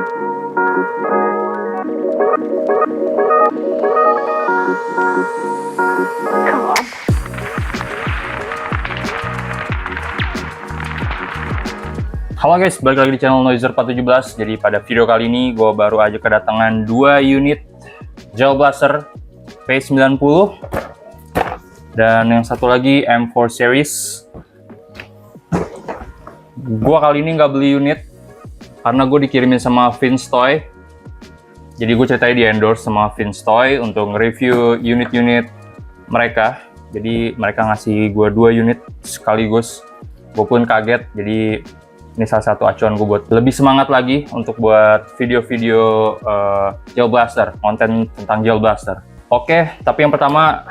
Halo guys, balik lagi di channel Noizer417. Jadi pada video kali ini gue baru aja kedatangan 2 unit Gel Blaster P90 dan yang satu lagi M4 series. Gue kali ini nggak beli unit karena gue dikirimin sama Vince Toy. Jadi gue ceritanya di endorse sama Vince Toy untuk nge-review unit-unit mereka. Jadi mereka ngasih gue 2 unit sekaligus. Gue pun kaget, jadi ini salah satu acuan gue buat lebih semangat lagi untuk buat video-video Gel Blaster, konten tentang Gel Blaster. Oke, tapi yang pertama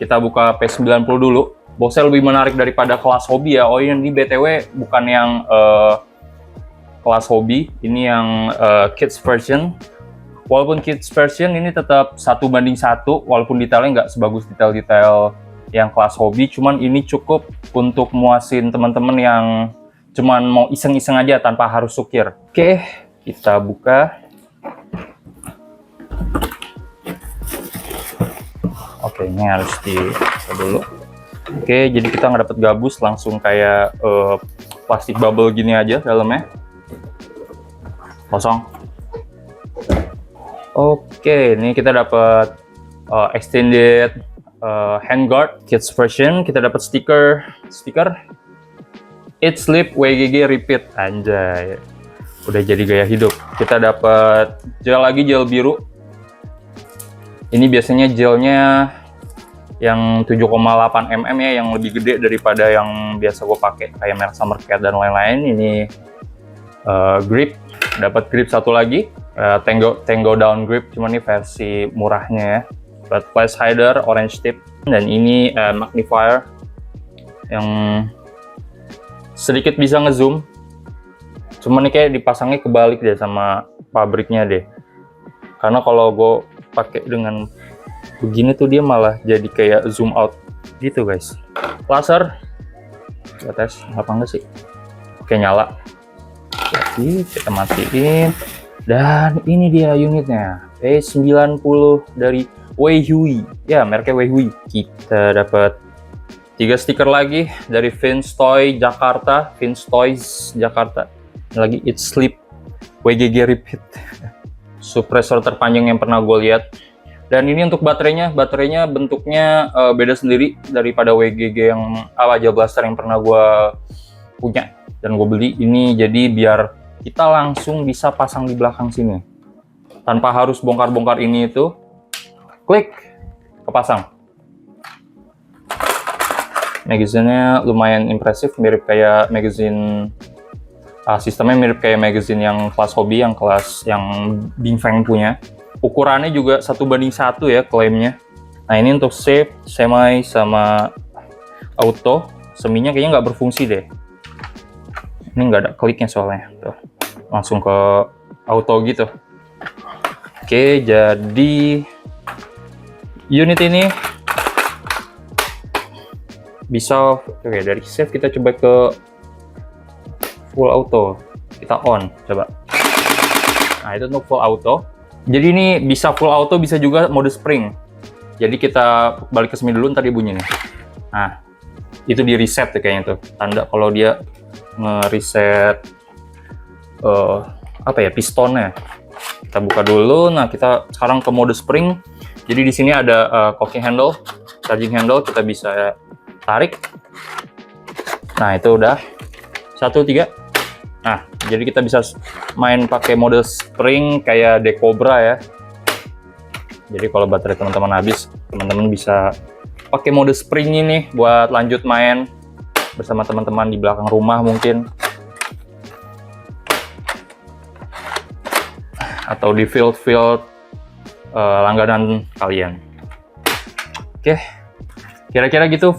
kita buka P90 dulu. Boxnya lebih menarik daripada kelas hobi ya. Oh ini BTW bukan yang kelas hobi, ini yang kids version. Walaupun kids version ini tetap 1:1, walaupun detailnya nggak sebagus detail-detail yang kelas hobi, cuman ini cukup untuk muasin teman-teman yang cuman mau iseng-iseng aja tanpa harus sukir. Oke, kita buka. Oke, ini harus dibuka dulu. Oke, jadi kita nggak dapet gabus, langsung kayak plastik bubble gini aja dalamnya. Kosong. Oke, ini kita dapat extended handguard kids version. Kita dapat stiker. It Sleep WGG Repeat, anjay, udah jadi gaya hidup. Kita dapat gel lagi, gel biru. Ini biasanya gelnya yang 7,8 mm ya, yang lebih gede daripada yang biasa gue pakai kayak merek Summercat dan lain-lain. Ini grip, dapat grip satu lagi, Tango Down grip, cuman ini versi murahnya ya. Dapat flash hider orange tip, dan ini magnifier yang sedikit bisa ngezoom, cuman ini kayak dipasangnya kebalik deh sama pabriknya deh, karena kalau gue pakai dengan begini tuh dia malah jadi kayak zoom out gitu guys. Laser, kita tes apa enggak sih. Oke, nyala. Jadi kita matiin, dan ini dia unitnya P90 dari Weihui ya, mereknya Weihui. Kita dapat 3 stiker lagi dari Vince Toy Jakarta, Vince Toys Jakarta. Ini lagi It Sleep WGG Repeat. Suppressor terpanjang yang pernah gue lihat. Dan ini untuk baterainya bentuknya beda sendiri daripada WGG yang Gel Blaster yang pernah gue punya dan gue beli. Ini jadi biar kita langsung bisa pasang di belakang sini tanpa harus bongkar-bongkar ini itu. Klik, kepasang. Magazine-nya lumayan impresif, mirip kayak magazine, sistemnya mirip kayak magazine yang kelas hobi, yang kelas yang Bingfeng punya. Ukurannya juga 1:1 ya klaimnya. Nah ini untuk safe, semi, sama auto. Seminya kayaknya nggak berfungsi deh. Ini nggak ada kliknya soalnya. Tuh, langsung ke auto gitu. Oke, jadi unit ini bisa, oke, dari save kita coba ke full auto, kita on coba. Nah itu untuk full auto. Jadi ini bisa full auto, bisa juga mode spring. Jadi kita balik ke semi dulu, ntar dia bunyi nih. Nah itu di reset tuh kayaknya tuh, tanda kalau dia nge-reset apa ya, pistonnya. Kita buka dulu. Nah kita sekarang ke mode spring. Jadi di sini ada cocking handle, charging handle, kita bisa tarik. Nah itu udah 1, 3. Nah jadi kita bisa main pakai mode spring kayak Decobra ya. Jadi kalau baterai teman-teman habis, teman-teman bisa pakai mode spring ini buat lanjut main bersama teman-teman di belakang rumah mungkin, atau di field langganan kalian. Oke, kira-kira gitu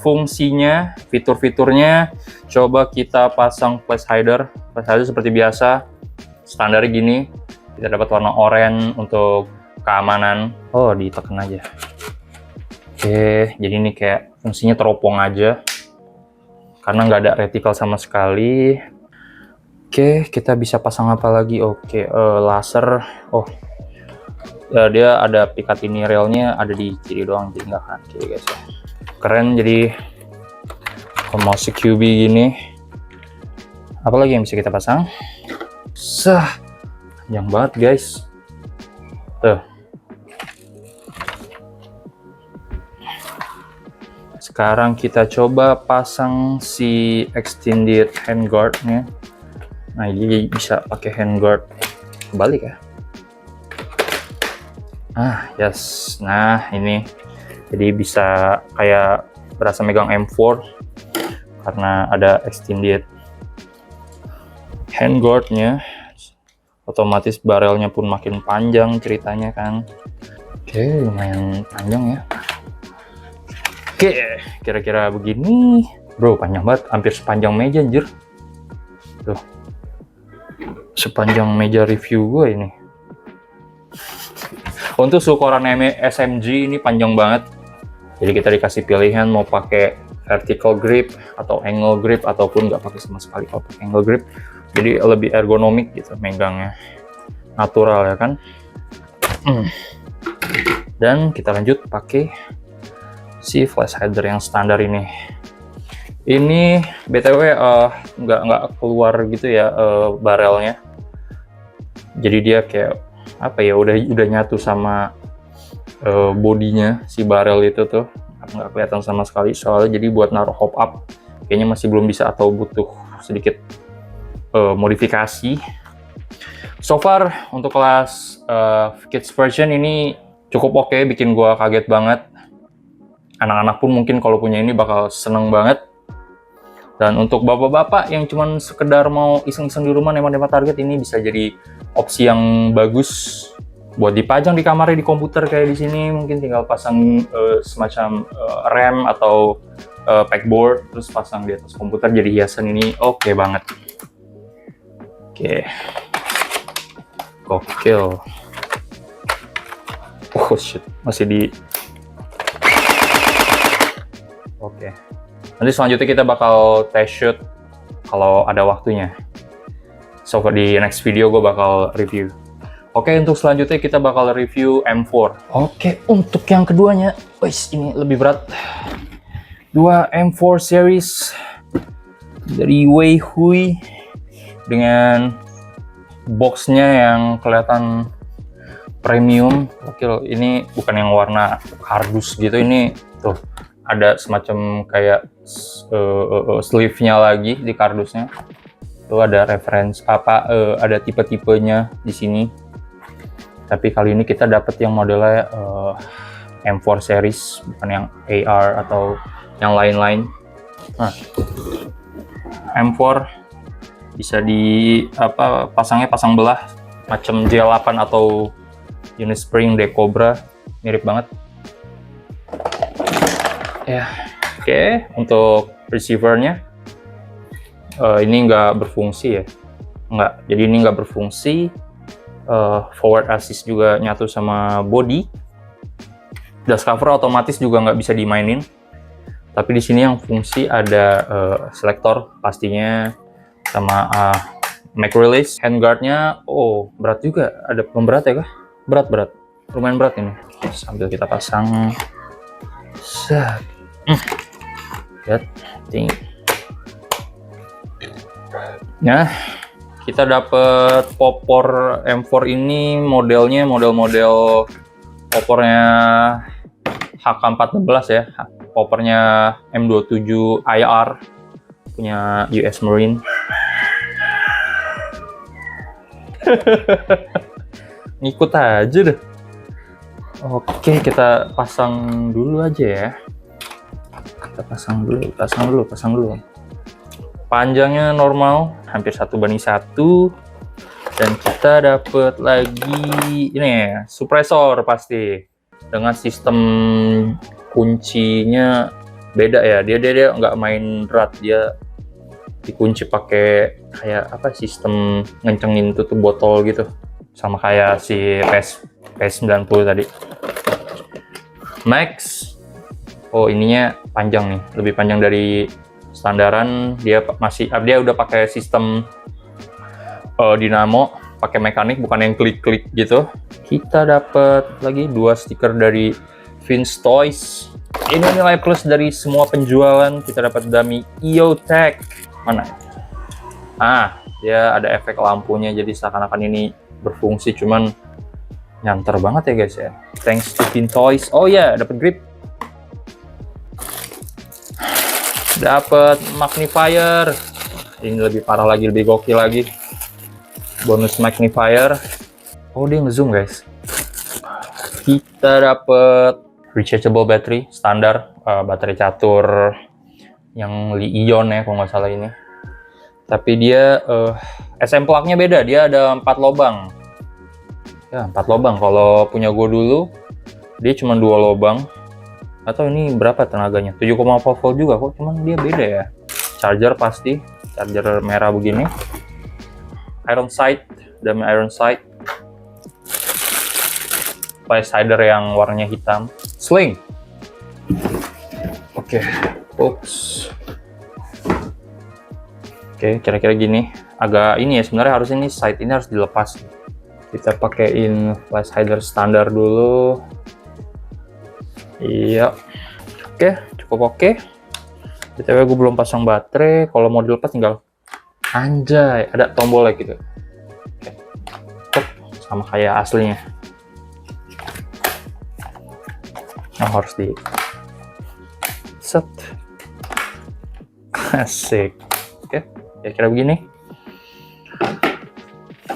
fungsinya, fitur-fiturnya. Coba kita pasang flash hider. Flash hider seperti biasa, standar gini. Kita dapat warna oranye untuk keamanan. Oh, ditekan aja. Oke, jadi ini kayak fungsinya teropong aja, karena nggak ada reticle sama sekali. Oke, kita bisa pasang apa lagi? Oke, laser. Oh, dia ada Picatinny railnya ada di kiri doang, jadi nggak kanan kiri guys ya. Keren. Jadi kalau mau CQB gini, apa lagi yang bisa kita pasang? Panjang banget guys. Tuh. Sekarang kita coba pasang si extended handguardnya. Nah, ini bisa pakai handguard balik ya. Yes. Nah, ini jadi bisa kayak berasa megang M4 karena ada extended handguardnya. Otomatis barelnya pun makin panjang ceritanya kan. Oke, lumayan panjang ya. Oke, kira-kira begini. Bro, panjang banget, hampir sepanjang meja anjir. Tuh. Sepanjang meja review gue ini. Untuk ukuran SMG ini panjang banget. Jadi kita dikasih pilihan mau pakai vertical grip atau angle grip ataupun nggak pakai sama sekali kalau pakai angle grip. Jadi lebih ergonomik gitu megangnya. Natural ya kan. Dan kita lanjut pakai si flash hider yang standar ini. Ini BTW nggak keluar gitu ya barelnya. Jadi dia kayak apa ya, udah nyatu sama bodinya si barel itu tuh, nggak kelihatan sama sekali. Soalnya jadi buat naruh hop up kayaknya masih belum bisa atau butuh sedikit modifikasi. So far untuk kelas kids version ini cukup oke, bikin gua kaget banget. Anak-anak pun mungkin kalau punya ini bakal seneng banget. Dan untuk bapak-bapak yang cuman sekedar mau iseng-iseng di rumah nembak-nembak target, ini bisa jadi opsi yang bagus buat dipajang di kamarnya, di komputer kayak di sini. Mungkin tinggal pasang semacam RAM atau backboard, terus pasang di atas komputer jadi hiasan. Ini oke banget. Oke. Gokil. Oh shit, masih di... Oke. Nanti selanjutnya kita bakal test shoot kalau ada waktunya. So di next video gue bakal review. Oke, untuk selanjutnya kita bakal review M4. Oke, untuk yang keduanya, wis ini lebih berat. Dua M4 series dari Weihui dengan boxnya yang kelihatan premium. Oke, ini bukan yang warna kardus gitu, ini tuh ada semacam kayak sleeve-nya lagi di kardusnya. Tuh ada reference ada tipe-tipenya di sini. Tapi kali ini kita dapat yang modelnya M4 series, bukan yang AR atau yang lain-lain. Nah, M4 bisa pasangnya pasang belah macam J8 atau unit spring De Cobra, mirip banget. Ya, oke. Untuk receivernya ini nggak berfungsi ya, jadi ini nggak berfungsi. Forward assist juga nyatu sama body. Dust cover otomatis juga nggak bisa dimainin. Tapi di sini yang fungsi ada selektor pastinya sama mag release. Handguardnya, berat juga. Ada pemberat ya kah? Berat, lumayan berat ini. Sambil kita pasang. Lihat, nah, kita dapat popor M4 ini modelnya model popornya HK14 ya, popornya M27 IR punya US Marine. Ngikut aja deh. Oke, kita pasang dulu aja ya. Kita pasang dulu. Panjangnya normal, hampir 1:1. Dan kita dapat lagi ini ya, suppressor pasti. Dengan sistem kuncinya beda ya. Dia nggak main drat, dia dikunci pakai kayak sistem ngencengin tutup botol gitu. Sama kayak si PS90 tadi. Max. Ininya panjang nih, lebih panjang dari standaran. Dia udah pakai sistem dinamo pakai mekanik, bukan yang klik-klik gitu. Kita dapat lagi 2 stiker dari Vince Toys. Ini nilai plus dari semua penjualan. Kita dapat dummy EOTech. Mana? Dia ada efek lampunya, jadi seakan-akan ini berfungsi, cuman nyantar banget ya guys ya. Thanks to Vince Toys. Oh ya, dapat grip. Dapat magnifier. Ini lebih parah lagi, lebih gokil lagi. Bonus magnifier. Oh, dia ngezoom guys. Kita dapat rechargeable battery standar, baterai catur yang Li-ion ya kalau nggak salah ini. Tapi dia SM plug-nya beda, dia ada 4 lubang. Ya, 4 lubang. Kalau punya gue dulu, dia cuma 2 lubang. Atau ini berapa tenaganya? 7,4 volt juga kok, cuman dia beda ya. Charger pasti, charger merah begini. Iron sight, dummy iron sight. Flash hider yang warnanya hitam. Sling. Oke, oops. Oke, kira-kira gini. Agak ini ya, sebenarnya harus ini sight ini harus dilepas. Kita pakein flash hider standar dulu. Iya. Oke, cukup oke. BTW gue belum pasang baterai. Kalau mau dilepas tinggal anjay, ada tombolnya gitu. Oke. Sama kayak aslinya. Harus di set. Asik. Oke, kira-kira begini.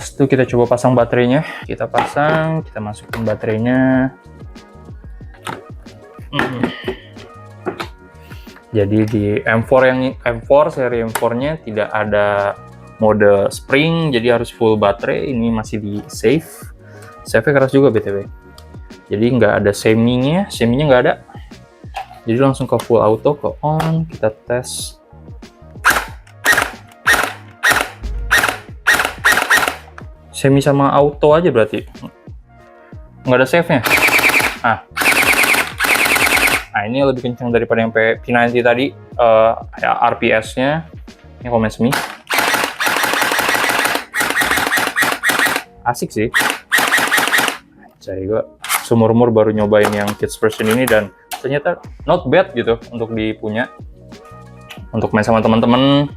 Setelah itu kita coba pasang baterainya. Kita pasang, kita masukin baterainya. Jadi di M4 seri M4-nya tidak ada mode spring, jadi harus full baterai. Ini masih di save. Save-nya keras juga BTW. Jadi nggak ada semi-nya nggak ada. Jadi langsung ke full auto, ke on, kita tes. Semi sama auto aja berarti. Nggak ada save-nya. Nah, ini lebih kencang daripada yang P90 tadi. RPS-nya. Ini komen semi. Asik sih. Jadi gue seumur-umur baru nyobain yang kids version ini dan ternyata not bad gitu untuk dipunya. Untuk main sama teman-teman,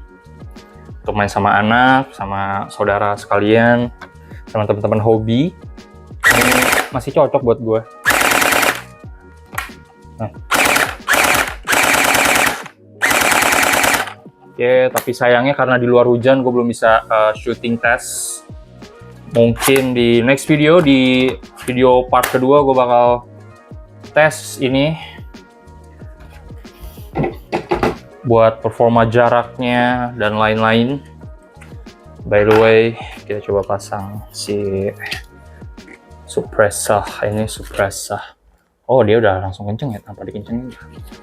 untuk main sama anak, sama saudara sekalian, sama teman-teman hobi. Ini masih cocok buat gue. Nah. Oke, tapi sayangnya karena di luar hujan gue belum bisa shooting test. Mungkin di next video, di video part kedua gue bakal tes ini buat performa jaraknya dan lain-lain. By the way, kita coba pasang si suppressor. Ini suppressor. Oh, dia udah langsung kenceng ya, tanpa dikencengin.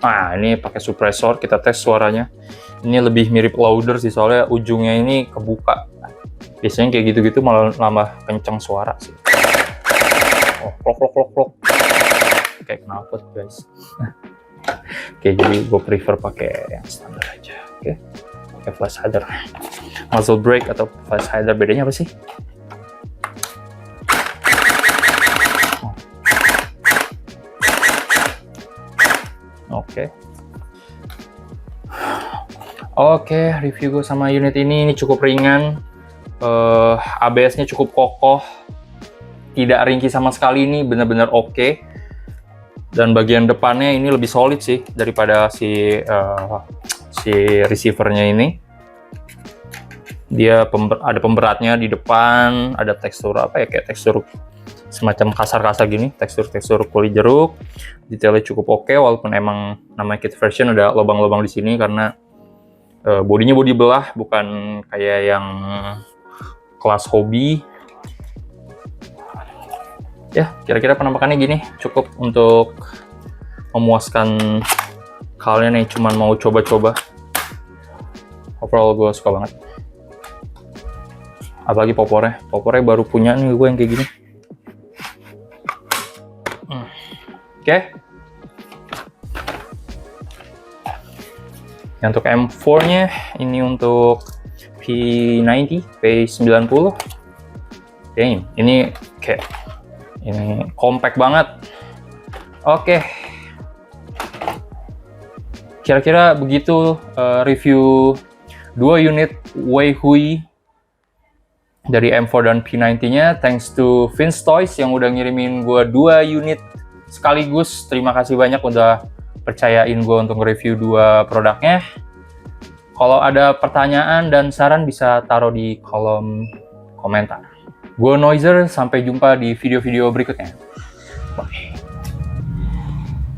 Nah, ini pakai suppressor, kita tes suaranya. Ini lebih mirip louder sih, soalnya ujungnya ini kebuka. Biasanya kayak gitu-gitu malah nambah kenceng suara sih. Oh, klok. Kayak knalpot guys. Oke, jadi gue prefer pakai yang standar aja. Oke, pakai flash hider. Muzzle brake atau flash hider, bedanya apa sih? Oke, review gue sama unit ini cukup ringan. ABS-nya cukup kokoh, tidak ringkih sama sekali. Ini benar-benar oke. Dan bagian depannya ini lebih solid sih daripada si receiver-nya ini. Dia ada pemberatnya di depan, ada tekstur apa ya, kayak tekstur semacam kasar-kasar gini, tekstur kulit jeruk. Detailnya cukup oke, walaupun emang namanya kit version ada lubang-lubang di sini karena bodinya bodi belah, bukan kayak yang kelas hobi. Ya, kira-kira penampakannya gini, cukup untuk memuaskan kalian yang cuma mau coba-coba. Overall gue suka banget. Apalagi popornya baru punya nih gue yang kayak gini. Oke. Yang untuk M4-nya, ini untuk P90. Damn, ini compact banget. Oke. Kira-kira begitu review 2 unit Weihui dari M4 dan P90-nya. Thanks to Vince Toys yang udah ngirimin gue 2 unit sekaligus. Terima kasih banyak udah percayain gue untuk review 2 produknya. Kalau ada pertanyaan dan saran bisa taruh di kolom komentar. Gue Noizer, sampai jumpa di video-video berikutnya. Bye.